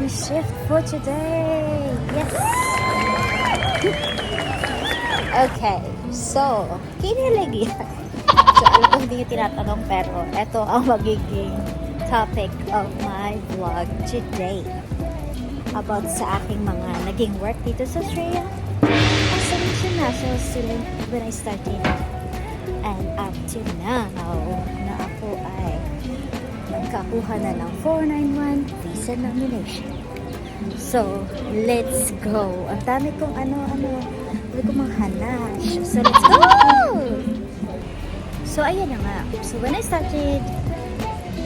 morning shift for today. Yes! Okay, so, kinilig yan. So, alam ko hindi nyo tinatanong pero ito ang magiging topic of my vlog today. About sa aking mga naging work dito sa Australia. As an international student when I started. And up to now, na ako ay nagkakuha na ng 491 visa nomination. So, let's go. Ang dami kong dami kong mga hanash. So, let's go! So, ayan na nga. So, when I started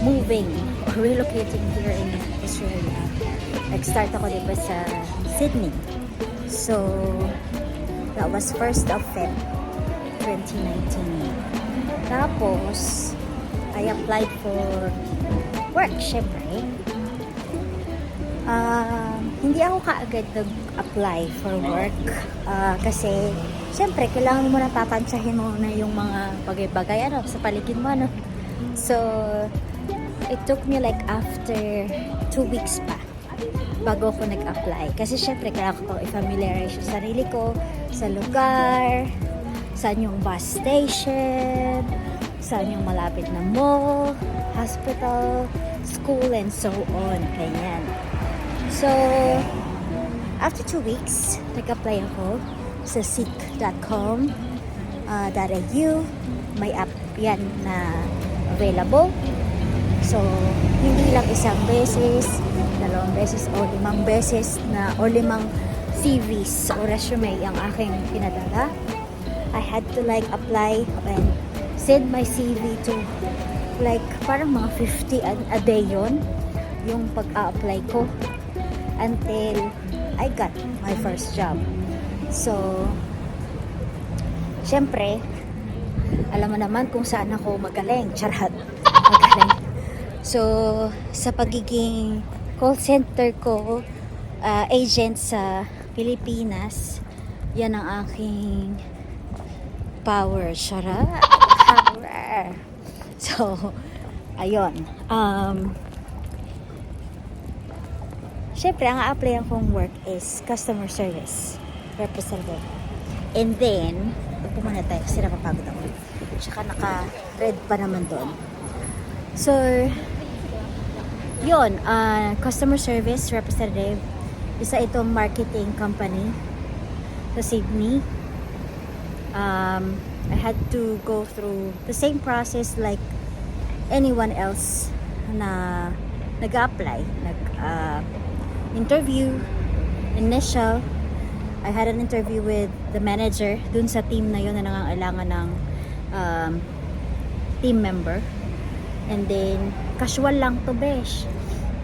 moving or relocating here in Australia, nag-start ako diba sa Sydney. So, that was 1st of Feb 2019. Tapos, I applied for work, syempre. Hindi ako kaagad nag-apply for work kasi syempre kailangan mo na tatansyahin mo na yung mga bagay-bagay sa paligid mo so it took me like after 2 weeks pa bago ako nag-apply kasi syempre kailangan ko i-familiarize yung sarili ko sa lugar, saan yung bus station, saan yung malapit na mall, hospital, school, and so on. Ganyan. So, after 2 weeks, nag-apply ako sa seek.com.au. May app yan na available. So, hindi lang isang beses, 2 beses, o 5 beses o 5 CVs o resume ang aking pinadala. I had to like apply and send my CV to like parang mga 50 a day yon yung pag-a-apply ko until I got my first job. So, syempre, alam mo naman kung saan ako magaling. Charot. Magaling. So, sa pagiging call center ko, agent sa Pilipinas, yan ang aking power. Charot. Power. So, ayun. Syempre, ang a-applyan kong work is customer service representative. And then, upo muna tayo kasi napapagod ako. Tsaka naka-red pa naman doon. So, yun, customer service representative, isa itong marketing company sa Sydney. I had to go through the same process like anyone else na nag-apply. Interview, initial. I had an interview with the manager dun sa team na yun na nangangailangan ng team member. And then, casual lang to, besh.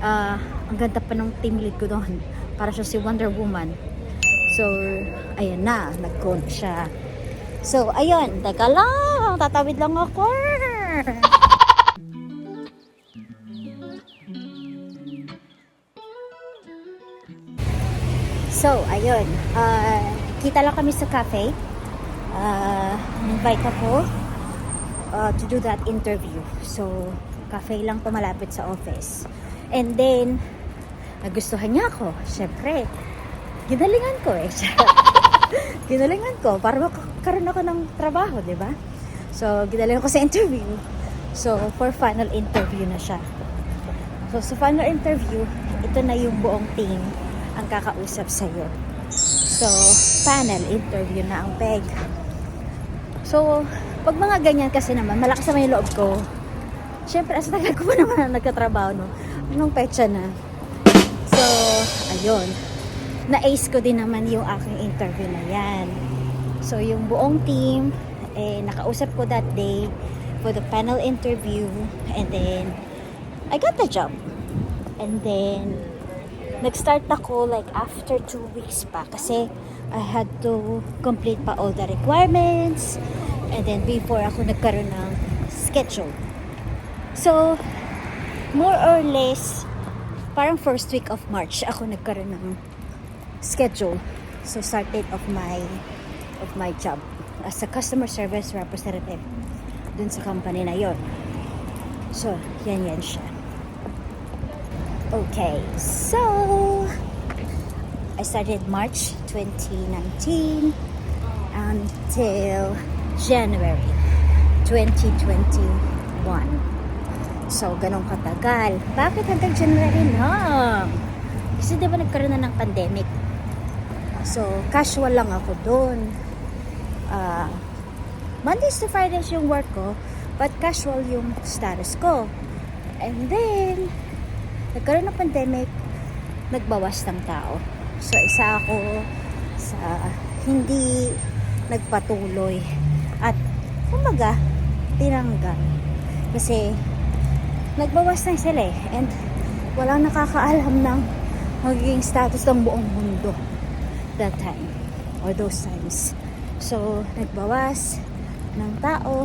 Ang ganda pa ng team lead ko doon. Para siya si Wonder Woman. So, ayan na, nag-code siya. So, ayun, teka lang, tatawid lang ako. So, ayun, kita lang kami sa cafe. Invite ako to do that interview. So, cafe lang to malapit sa office. And then, nagustuhan niya ako. Siyempre, ginalingan ko eh. Ginalingan ko para makaroon ako ng trabaho, di ba? So, ginalingan ko sa interview. So, for final interview na siya. So, sa final interview, ito na yung buong team ang kakausap sa'yo. So, panel interview na ang peg. So, pag mga ganyan kasi naman, malakas naman yung loob ko. Siyempre, as tagal ko pa naman na nagkatrabaho, no? Anong petsa na? So, ayun. Na-ace ko din naman yung aking interview na yan. So, yung buong team, nakausap ko that day for the panel interview. And then, I got the job. And then, nag-start ako like after 2 weeks pa kasi I had to complete pa all the requirements and then before ako nagkaroon ng schedule. So, more or less parang first week of March ako nagkaroon ng schedule. So, start date of my job as a customer service representative dun sa company na yon. So, yan siya. Okay, so I started March 2019 until January 2021. So, ganun katagal. Bakit hanggang January lang? Kasi diba nagkaroon na ng pandemic. So, casual lang ako doon. Mondays to Fridays yung work ko, but casual yung status ko. And then, nagkaroon ng pandemic, nagbawas ng tao. So, isa ako sa hindi nagpatuloy. At, kumbaga, tinanggal. Kasi, nagbawas na sila eh. And, walang nakakaalam ng magiging status ng buong mundo that time. Or those times. So, nagbawas ng tao,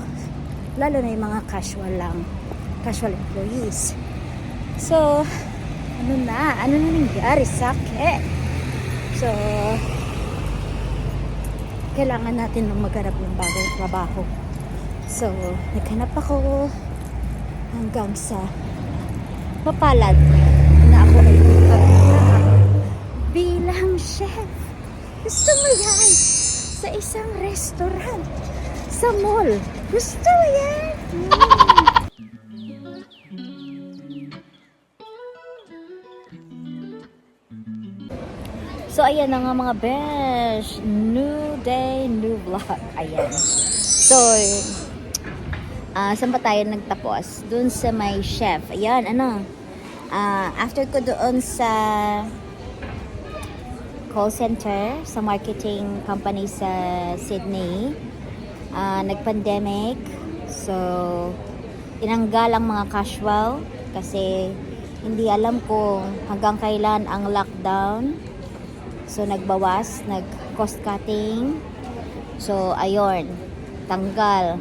lalo na yung mga casual employees. So, ano na nangyari sa akin? So, kailangan natin ng maghanap ng bagong trabaho. So, naghanap ako hanggang sa mapalad na ako ay pagtrabaho bilang chef. Gusto mo yan? Sa isang restaurant, sa mall. Gusto mo yan? So, ayan na nga mga besh. New day, new vlog. Ayan. So, saan pa tayo nagtapos? Doon sa may chef. Ayan, after ko doon sa call center, sa marketing company sa Sydney, nag-pandemic. So, tinanggal ang mga casual kasi hindi alam kung hanggang kailan ang lockdown. So, nagbawas, nag-cost cutting. So, ayun, tanggal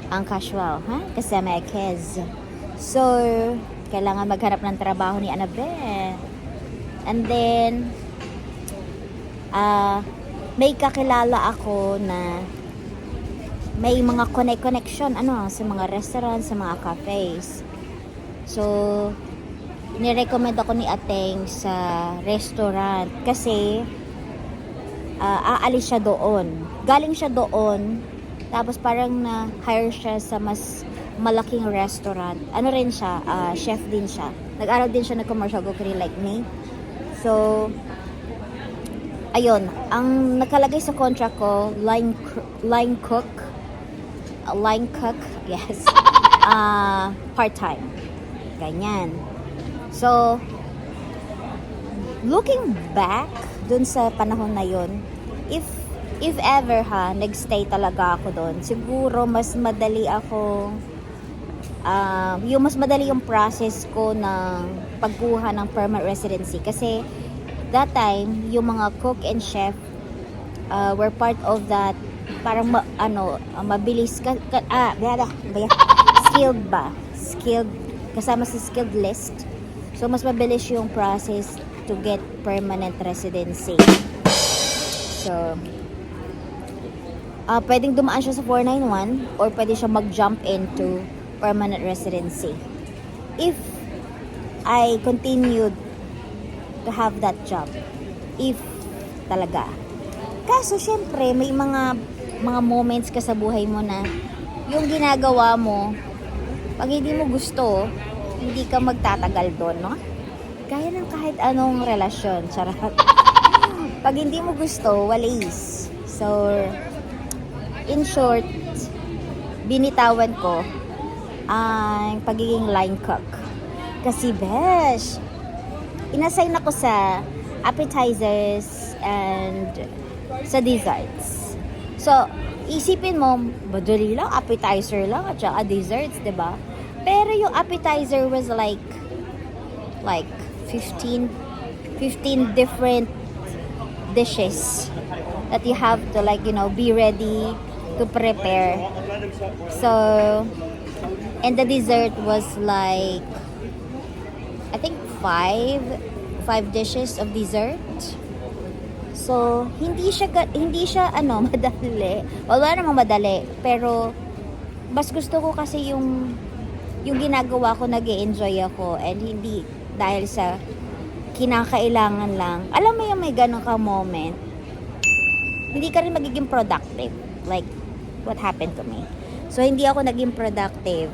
ang casual, kasi may kids. So, kailangan maghanap ng trabaho ni Annabelle. And then, may kakilala ako na may mga connection sa mga restaurants, sa mga cafes. So, nirecommend ako ni Ateng sa restaurant kasi aalis siya doon. Galing siya doon, tapos parang na-hire siya sa mas malaking restaurant. Ano rin siya, chef din siya. Nag-aral din siya ng commercial cookery like me. So, ayun, ang nakalagay sa contract ko, line cook, yes, part-time, ganyan. So, looking back dun sa panahon na yun, if ever nagstay talaga ako doon, siguro mas madali ako, mas madali yung process ko ng pagkuha ng permanent residency. Kasi that time, yung mga cook and chef were part of that, parang mabilis skilled, kasama sa skilled list. So, mas mabilis yung process to get permanent residency. So, pwedeng dumaan siya sa 491 or pwede siya mag-jump into permanent residency. If I continued to have that job, if talaga. Kaso, syempre, may mga moments ka sa buhay mo na yung ginagawa mo, pag hindi mo gusto, hindi ka magtatagal doon, no? Kaya ng kahit anong relasyon, charot. Pag hindi mo gusto, walis. So, in short, binitawan ko ang pagiging line cook. Kasi, besh, inassign ako sa appetizers and sa desserts. So, isipin mo, madali lang, appetizer lang at saka desserts, diba? Pero yung appetizer was like 15 different dishes that you have to be ready to prepare. So, and the dessert was like, I think 5 dishes of dessert. So, hindi siya madali. Wala namang madali, pero mas gusto ko kasi yung ginagawa ko, nag-e-enjoy ako, and hindi dahil sa kinakailangan lang. Alam mo yung may ganun ka moment, hindi ka rin magiging productive. Like, what happened to me. So, hindi ako naging productive.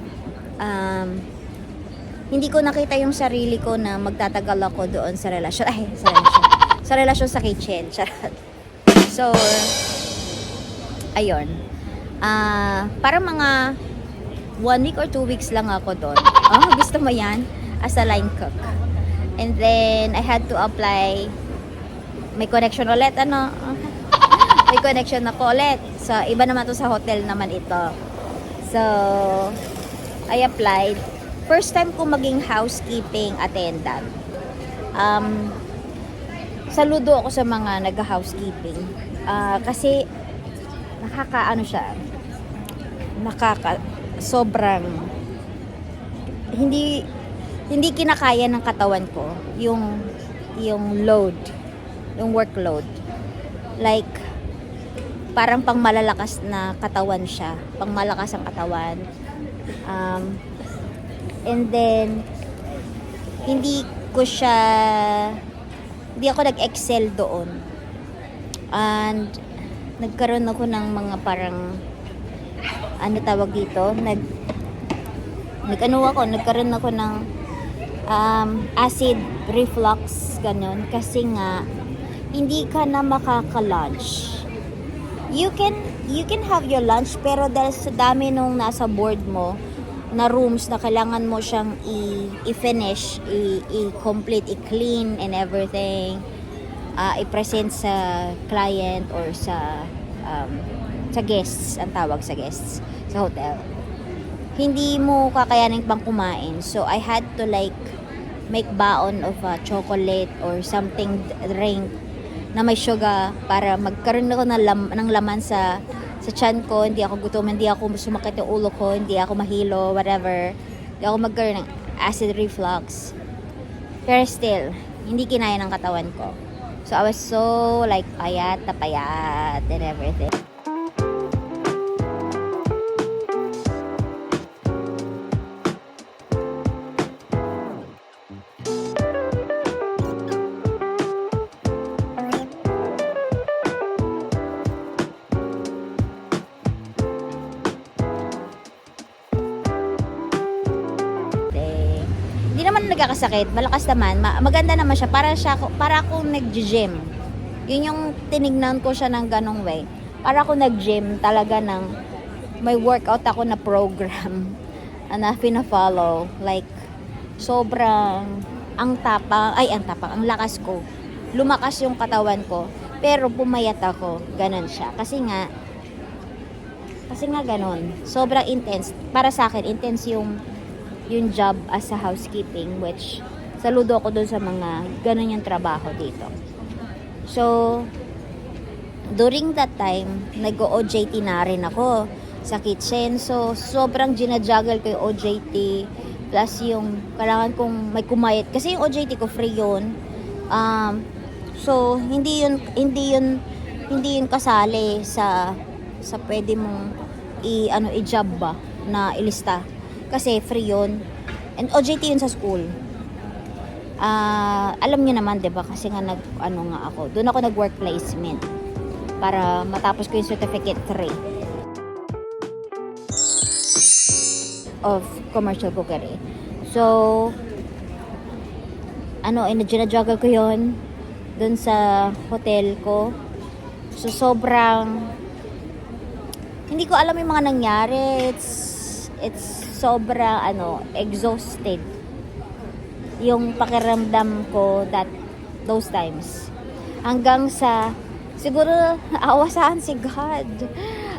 Hindi ko nakita yung sarili ko na magtatagal ako doon sa relasyon. Ay, sa relasyon. Sa relasyon sa kitchen. Charot. So, ayun. Para mga 1 week or 2 weeks lang ako doon. Oh, gusto mo yan? As a line cook. And then, I had to apply. May connection ulit, ano? May connection ako ulit. So, iba naman to sa hotel naman ito. So, I applied. First time ko maging housekeeping attendant. Saludo ako sa mga nag-housekeeping. Kasi, sobrang, hindi kinakaya ng katawan ko yung load, yung workload. Like, parang pangmalalakas na katawan siya. Pangmalakas ang katawan. And then, hindi ako nag-excel doon. And, nagkaroon ako ng mga parang, ano tawag dito? Nagkaroon ako ng acid reflux, ganun. Kasi nga, hindi ka na makaka-lunch. You can have your lunch, pero dahil sa dami nung nasa board mo, na rooms na kailangan mo siyang i-finish, i-complete, i-clean and everything, i-present sa client or sa guests, ang tawag sa guests sa hotel. Hindi mo kakayanin pang kumain. So, I had to like make baon of chocolate or something drink na may sugar para magkaroon ako ng laman sa tiyan ko, hindi ako gutom, hindi ako sumakit yung ulo ko, hindi ako mahilo, whatever. Hindi ako magkaroon ng acid reflux. Pero still, hindi kinaya ng katawan ko. So, I was so like payat and everything. Hindi naman nagkakasakit, malakas naman, maganda naman siya, para akong nag-gym. Yun yung tinignan ko siya ng ganong way. Para ako nag-gym talaga ng may workout ako na program na pina-follow. Like, sobrang ang lakas ko. Lumakas yung katawan ko, pero pumayat ako. Ganon siya. Kasi nga ganon. Sobrang intense. Para sa akin, intense yung job as a housekeeping, which saludo ako dun sa mga ganun yung trabaho dito. So, during that time, nag-OJT na rin ako sa kitchen. So, sobrang ginajuggle ko yung OJT plus yung kailangan kong may kumayat. Kasi yung OJT ko free yun. So, hindi yun kasali sa pwede mong i-job ba na ilista. Kasi free yun. And OJT yun sa school. Alam niyo naman, 'di ba? Kasi nga ako. Doon ako nag-work placement para matapos ko yung certificate 3 of commercial cookery. So, ginajuggle ko yun doon sa hotel ko. So, sobrang hindi ko alam yung mga nangyari. It's sobrang exhausted yung pakiramdam ko those times. Hanggang sa siguro awasahan si God.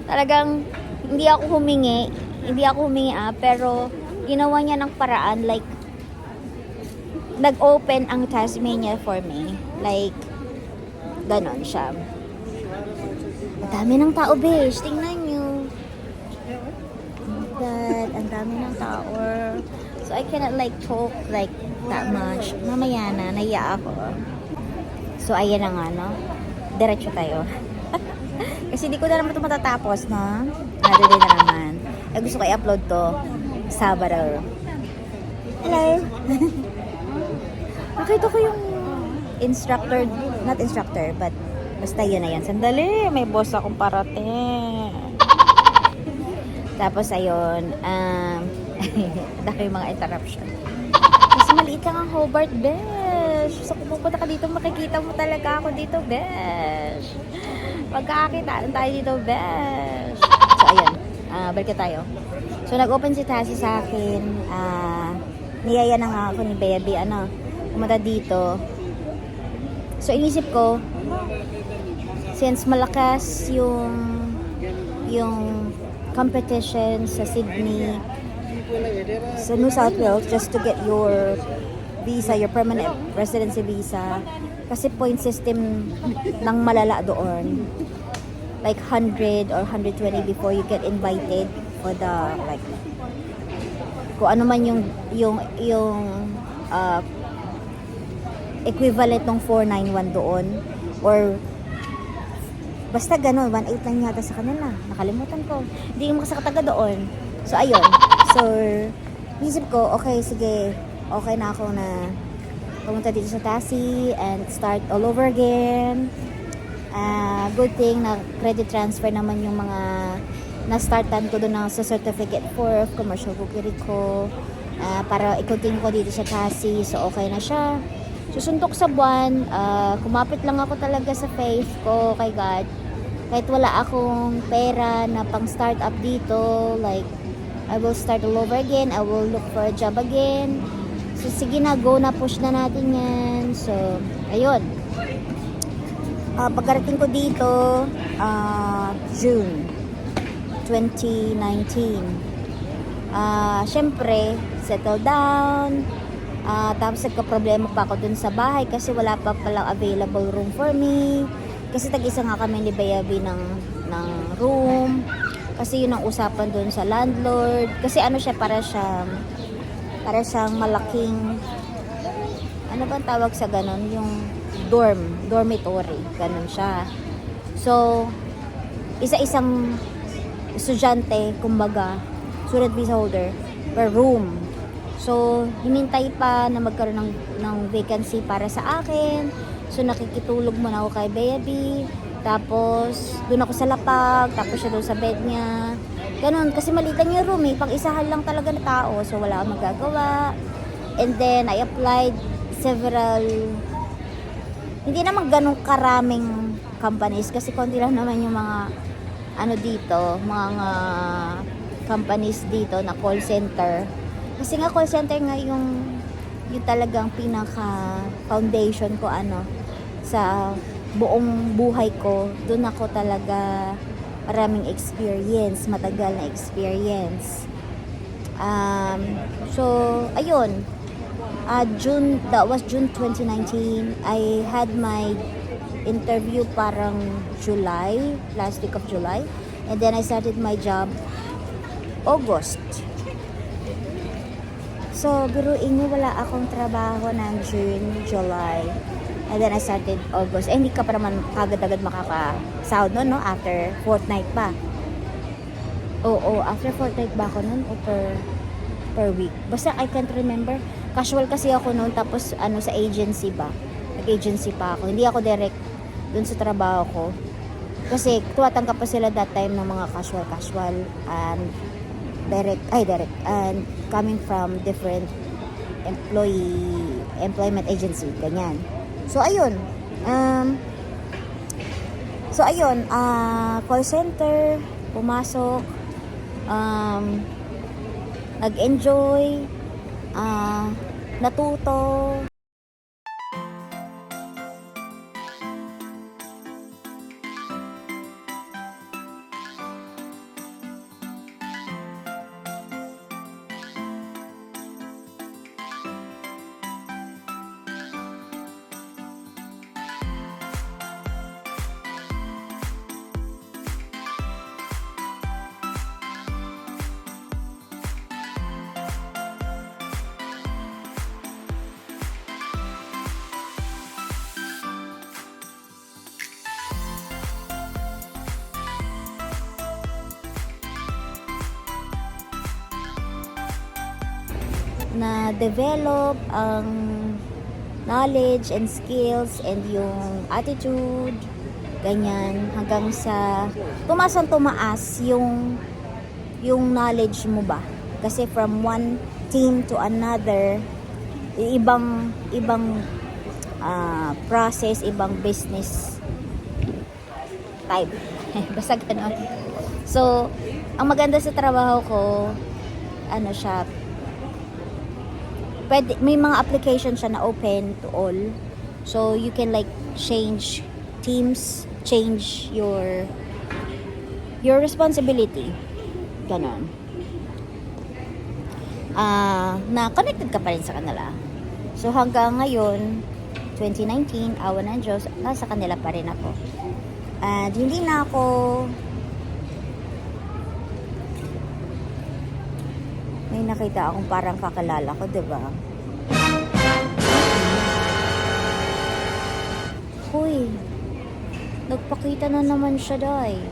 Talagang hindi ako humingi, pero ginawa niya ng paraan, like nag-open ang Tasmania for me. Like ganon siya. Ang dami ng tao, besh. Tingnan niyo. Ang dami ng tao. So, I cannot like talk like that much. Mamaya na, nahiya ako. So, ayan na nga, no? Diretso tayo. Kasi di ko na naman ito matatapos, no? Nadali na naman. Gusto ko i-upload to Sabado. Hello! Nakita ko yung instructor, not instructor, but basta yun na yan. Sandali, may boss akong parating. Tapos ayun, dahil mga interruption. Kasi maliit lang ang Hobart, besh. So kung pupunta ka dito, makikita mo talaga ako dito, besh. Pagkakakitaan tayo dito, besh. So ayun, balik tayo. So nag-open si Tassie sa akin, niyaya na nga ako ni Baby, pumunta dito. So inisip ko, since malakas yung competition sa Sydney, sa New South Wales, just to get your visa, your permanent residency visa, kasi point system ng malala doon, like 100 or 120 before you get invited for the, like, kung ano man yung equivalent ng 491 doon, or basta ganun, 1.8 lang yata sa kanila. Nakalimutan ko. Hindi mo makasakataga doon. So, ayun. So, isip ko, okay, sige. Okay na ako na pumunta dito sa Tassie and start all over again. Good thing na credit transfer naman yung mga na-startan ko doon sa certificate for commercial cookery ko. Para i-continue ko dito sa Tassie. So, okay na siya. Susuntok sa buwan, kumapit lang ako talaga sa faith ko kay God. Kahit wala akong pera na pang start up dito, like, I will start all over again, I will look for a job again. So, sige na, go na, push na natin yan. So, ayun. Pagkarating ko dito, June 2019. Syempre, settle down. Tapos nagka-problema pa ako dun sa bahay kasi wala pa palang available room for me. Kasi tag-isa nga kami ni Bayabi ng room. Kasi yun ang usapan dun sa landlord. Kasi siya, para siyang malaking, ano bang tawag sa ganon? Yung dormitory. Ganon siya. So, isa-isang estudyante, kumbaga, student visa holder, per room. So, hinintay pa na magkaroon ng vacancy para sa akin. So, nakikitulog muna ako kay Baby. Tapos, doon ako sa lapag. Tapos siya doon sa bed niya. Ganun. Kasi maliit lang yung room eh. Pang-isahan lang talaga na tao. So, wala akong magagawa. And then, I applied several, hindi naman ganun karaming companies. Kasi konti lang naman yung mga, dito, mga companies dito na call center. Kasi nga call center nga yung talagang pinaka foundation ko sa buong buhay ko. Doon ako talaga maraming experience, matagal na experience. So ayun, that was June 2019. I had my interview parang July, last week of July, and then I started my job August. So, biruin nyo, wala akong trabaho ng June, July. And then I started August. Hindi ka pa naman agad-agad makaka-sound no? After fortnight pa. Oo, after fortnight ba ako nun? O per week? Basta I can't remember. Casual kasi ako noon. Tapos, sa agency ba? Nag-agency pa ako. Hindi ako direct dun sa trabaho ko. Kasi, tuwatanggap pa sila that time ng mga casual. And direct, and coming from different employment agency, ganyan. So ayun, call center, pumasok, nag-enjoy, natuto. na develop ang knowledge and skills and yung attitude, ganyan, hanggang sa tumaas yung knowledge mo ba. Kasi from one team to another, ibang process, ibang business type. Basta ganon. So, ang maganda sa trabaho ko, ano siya, may mga application siya na open to all. So, you can like change teams, change your responsibility. Ganon. Na connected ka pa rin sa kanila. So, hanggang ngayon, 2019, awa ng Diyos, nasa kanila pa rin ako. At hindi na ako may nakita akong parang kakalala ko, diba? Hoy, nagpakita na naman siya, day.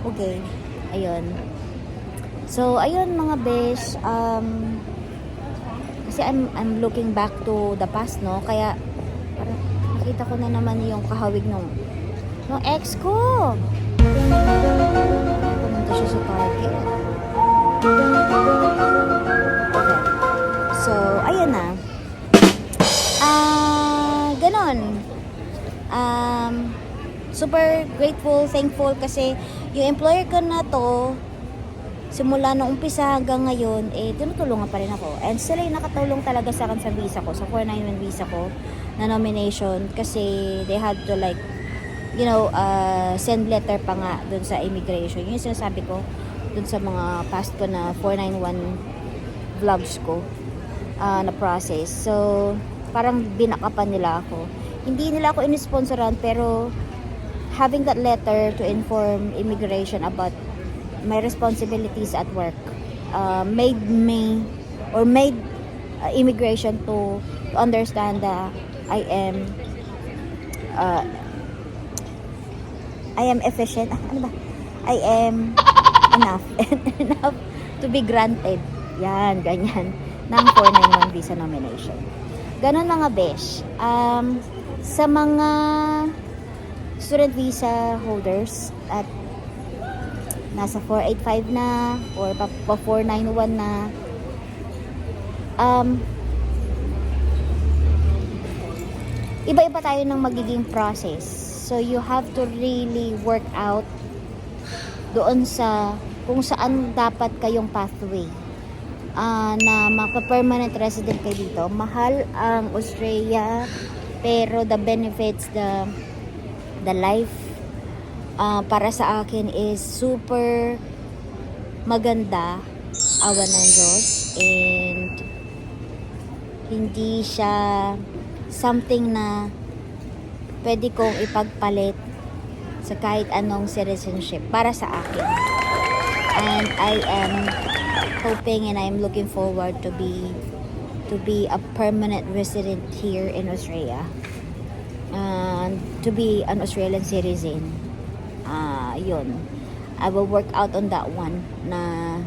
Okay, ayun. So, ayun mga besh, kasi I'm looking back to the past, no? Kaya, parang nakita ko na naman yung kahawig nung ex ko. Pumunta siya sa Target. Okay. So, ayun na. Ganon. Super grateful, thankful kasi yung employer ko na to, simula nung umpisa hanggang ngayon, tinutulungan pa rin ako. And sila yung nakatulong talaga sa akin sa visa ko, sa 491 visa ko, na nomination. Kasi they had to like, send letter pa nga dun sa immigration. Yun yung sinasabi ko dun sa mga past ko na 491 vlogs ko na process. So, parang binakapan nila ako. Hindi nila ako in-sponsoran, pero having that letter to inform immigration about my responsibilities at work made immigration to understand that I am efficient. Ano ba? I am enough to be granted. Yan, ganyan. Ng 491 visa nomination. Ganon mga besh. Sa mga student visa holders at nasa 485 na or pa 491 na, iba-iba tayo ng magiging process. So you have to really work out doon sa kung saan dapat kayong pathway na maka-permanent resident kayo dito. Mahal ang Australia, pero the benefits, the life para sa akin is super maganda, awa ng Diyos, and hindi siya something na pwede kong ipagpalit sa kahit anong citizenship para sa akin. And I am hoping and I'm looking forward to be a permanent resident here in Australia. To be an Australian citizen. Yun. I will work out on that one na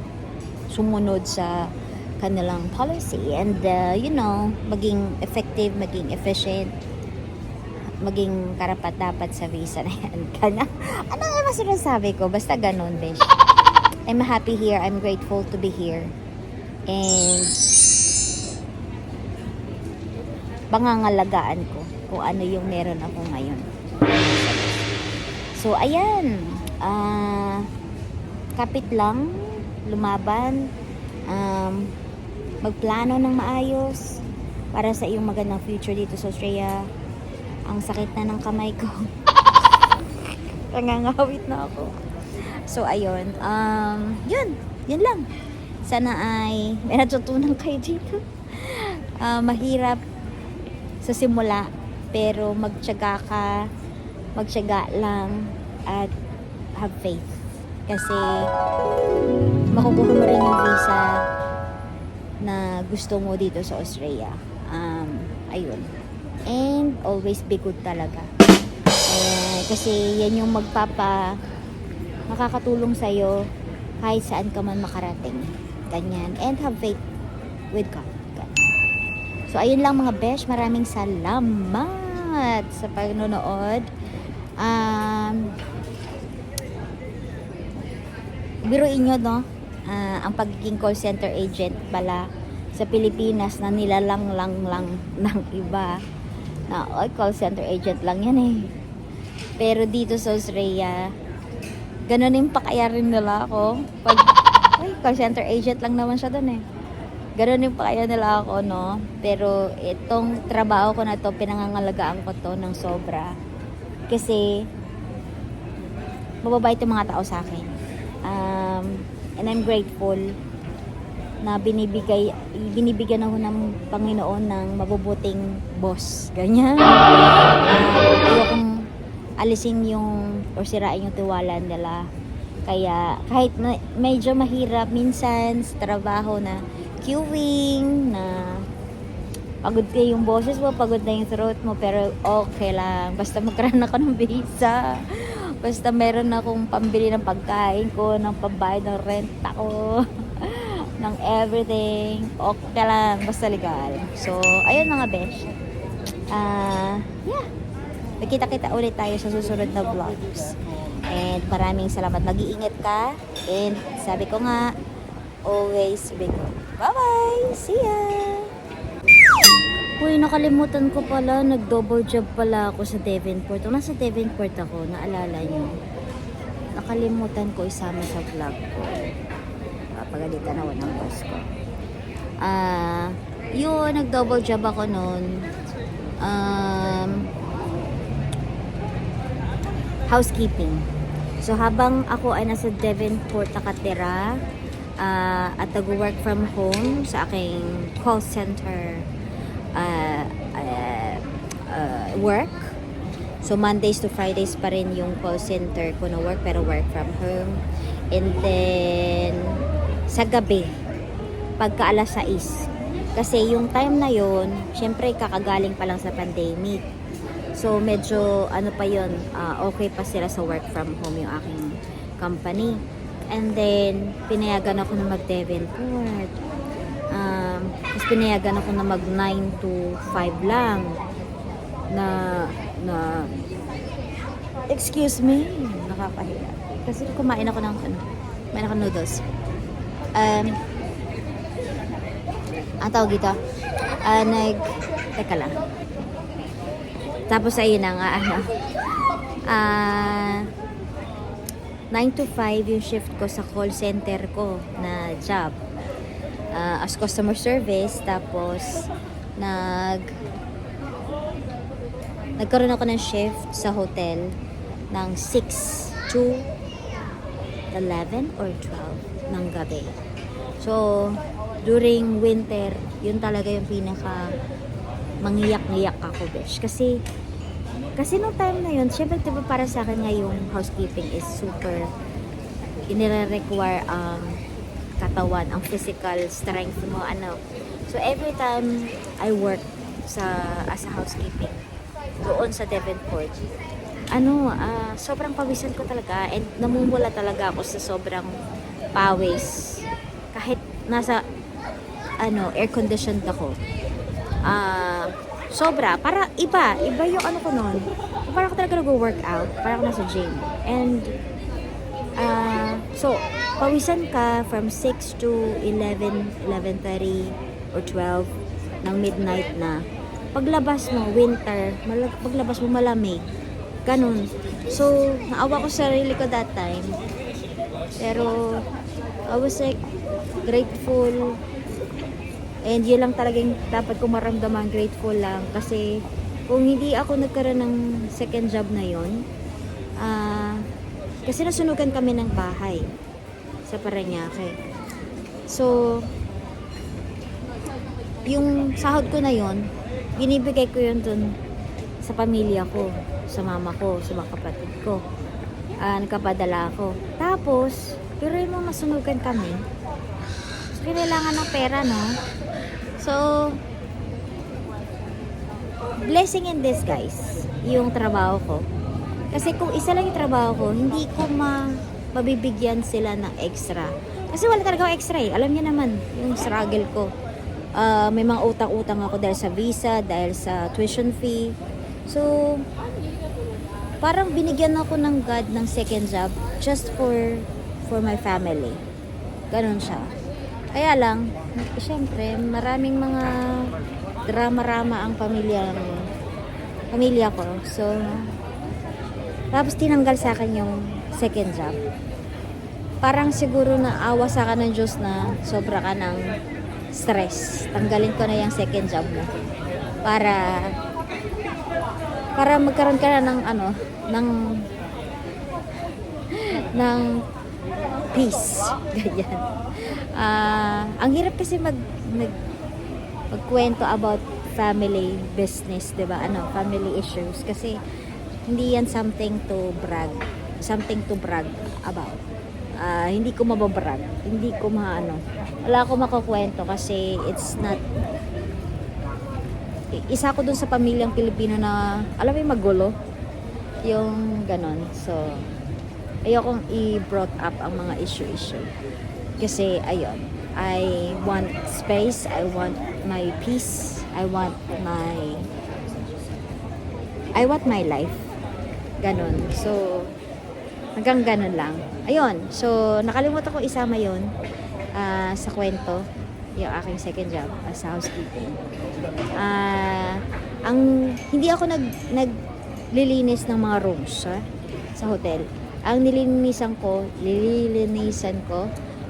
sumunod sa kanilang policy and maging effective, maging efficient, maging karapat-dapat sa visa na yan. Ano nga ba sinasabi ko? Basta ganun, besh. I'm happy here. I'm grateful to be here. And pangangalagaan ko kung ano yung meron ako ngayon. So, ayan. Kapit lang, lumaban, magplano ng maayos para sa iyong magandang future dito sa Australia. Ang sakit na ng kamay ko. Nangangawit na ako. So, ayun. Yun lang. Sana ay may natutunan kayo dito. Mahirap sa simula, pero magtiyaga lang at have faith. Kasi makukuha mo rin yung visa na gusto mo dito sa Australia. Ayun. And always be good talaga. Kasi yan yung makakatulong sa'yo kahit saan ka man makarating. Ganyan. And have faith. with God. So, ayun lang mga besh. Maraming salamat sa panonood. Biruin nyo, no? Ang pagiging call center agent pala sa Pilipinas na nilalang lang ng iba. Na, call center agent lang yan eh. Pero dito sa Australia, ganun yung pakayarin nila ako. Call center agent lang naman siya dun eh. Ganun yung pakaya nila ako, no? Pero itong trabaho ko na to, pinangangalagaan ko to ng sobra. Kasi, mababait yung mga tao sa akin. And I'm grateful na binibigyan ako ng Panginoon ng mabubuting boss. Ganyan. Ayokong alisin yung, or sirain yung tiwala nila. Kaya, kahit medyo mahirap minsan sa trabaho na queuing, na pagod kayo yung boses mo, pagod na yung throat mo, pero okay lang. Basta magkaroon ako ng visa. Basta meron akong pambili ng pagkain ko, ng pambayad ng rent ako, ng everything. Okay lang, basta legal. So, ayun mga besh. Yeah. Nakita-kita ulit tayo sa susunod na vlogs. And maraming salamat. Mag-iingat ka. And sabi ko nga, always be good. Bye-bye! See ya! Uy, nakalimutan ko pala. Nag-double job pala ako sa Devonport. Kung nasa Devonport ako, naalala nyo. Nakalimutan ko isama sa vlog ko. Pagalitan ako ng boss ko. Yun, nag-double job ako noon. Housekeeping. So, habang ako ay nasa Devonport nakatira, at nag-work from home sa aking call center work. So, Mondays to Fridays pa rin yung call center ko na work, pero work from home. And then, sa gabi, pagka alas 6. Kasi yung time na yon, syempre kakagaling pa lang sa pandemic. So, medyo, ano pa yun, okay pa sila sa work from home yung aking company. And then, pinayagan ako na mag-Devonport. Tapos pinayagan ako na mag 9 to 5 lang. Excuse me, nakakahiya. Kasi kumain ako ng noodles. Ang tawag dito, teka lang. Tapos ayun na nga, 9 to 5 yung shift ko sa call center ko na job. As customer service. Tapos, nagkaroon ako ng shift sa hotel ng 6 to 11 or 12 ng gabi. So, during winter, yun talaga yung pinaka mangiyak-ngiyak ako, besh. Kasi nung time na yun, syempre diba para sa akin nga yung housekeeping is super inire-require ang katawan, ang physical strength mo, ano. So, every time I work as a housekeeping doon sa Devonport, sobrang pawisan ko talaga and namumula talaga ako sa sobrang pawis. Kahit nasa, air-conditioned ako. Sobra, para iba yung ano ko noon. Para ako talaga nag-workout, para ako nasa gym. And, so, pawisan ka from 6 to 11, 11:30 or 12 ng midnight na. Paglabas mo, winter, paglabas mo malamig. Ganun. So, naawa ko sa sarili ko that time. Pero, I was like, grateful. And yun lang talagang dapat ko maramdaman, grateful lang. Kasi, kung hindi ako nagkaroon ng second job na yun, kasi nasunugan kami ng bahay sa Parañaque. So, yung sahod ko na yun, binibigay ko yun dun sa pamilya ko, sa mama ko, sa mga kapatid ko. Nagkapadala ako. Tapos, pero yung mga masunugan kami, so, kailangan ng pera, no? So, blessing in disguise yung trabaho ko. Kasi kung isa lang yung trabaho ko, hindi ko mabibigyan sila ng extra. Kasi wala talaga ako extra eh. Alam niyo naman, yung struggle ko. May mga utang-utang ako dahil sa visa, dahil sa tuition fee. So, parang binigyan ako ng God ng second job just for my family. Ganon siya. Kaya lang, syempre, maraming mga drama-rama ang pamilya ko. So, tapos tinanggal sa akin yung second job. Parang siguro naawa sa akin ng Diyos na sobra ka ng stress. Tanggalin ko na yung second job mo. Para magkaroon ka na ng peace. Ganyan. Ang hirap kasi magkwento about family business, 'di ba? Family issues kasi hindi yan something to brag about. Hindi ko mababrag, hindi ko wala akong makukwento kasi it's not, isa ko dun sa pamilyang Pilipino na alam mo yung magulo, yung ganon. So ayokong i-brought up ang mga issue kasi ayun, I want space, I want my peace, I want my life, ganon. So hanggang ganun lang. Ayun. So, nakalimutan ko isama yun sa kwento. Yung aking second job as housekeeping. Hindi ako naglilinis ng mga rooms sa hotel. Ang nililinisan ko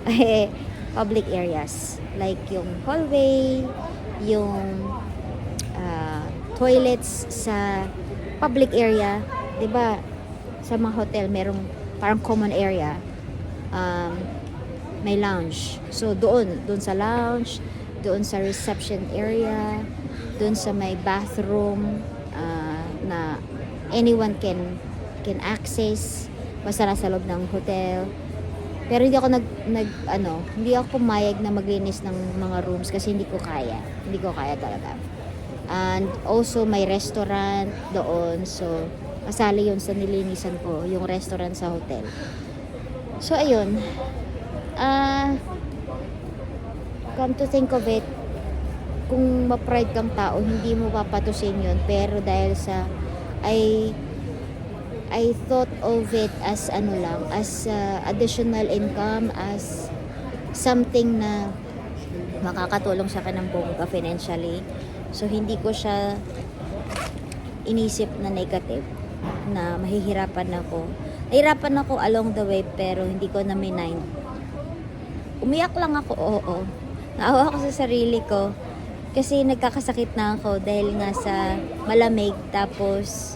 ay public areas. Like yung hallway, yung toilets sa public area. 'Di ba? Sa mga hotel, merong parang common area, may lounge. So, doon sa lounge, doon sa reception area, doon sa may bathroom, na anyone can access, basta nasa loob ng hotel. Pero hindi ako pumayag na maglinis ng mga rooms kasi hindi ko kaya talaga. And also, may restaurant doon, so kasali yun sa nilinisan ko, yung restaurant sa hotel. So, ayun. Come to think of it, kung ma-pride kang tao, hindi mo papatusin yun. Pero dahil sa, I thought of it as as additional income, as something na makakatulong sa akin ng bongga financially. So, hindi ko siya inisip na negative, na mahihirapan ako. Nahirapan ako along the way, pero hindi ko na mind. Umiyak lang ako, oo. Naawa ako sa sarili ko kasi nagkakasakit na ako dahil nga sa malamig, tapos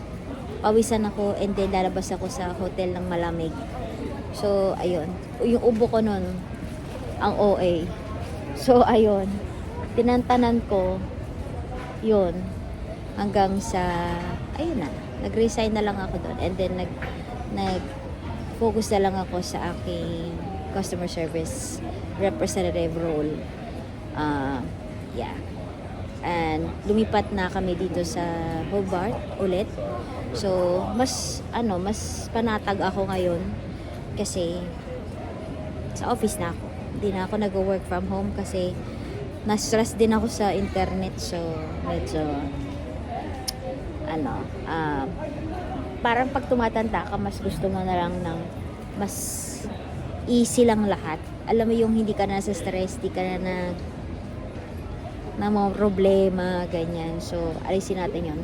pawisan ako and then lalabas ako sa hotel ng malamig. So, ayun. Yung ubo ko nun, ang OA. So, ayun. Tinantanan ko yun hanggang sa, ayun na, nag-resign na lang ako doon, and then nag-focus na lang ako sa aking customer service representative role. Yeah. And lumipat na kami dito sa Hobart ulit. So, mas panatag ako ngayon kasi sa office na ako. Hindi na ako nag-work from home kasi na-stress din ako sa internet. So, medyo parang pag tumatanda ka, mas gusto mo na lang ng mas easy lang lahat. Alam mo yung hindi ka na sa stress, hindi ka na mga problema, ganyan. So, alisin natin yun.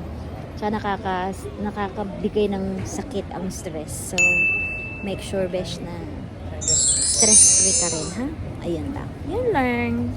So, nakakabigay ng sakit ang stress. So, make sure, besh, na stress free ka rin, ha? Ayun lang. Yun lang.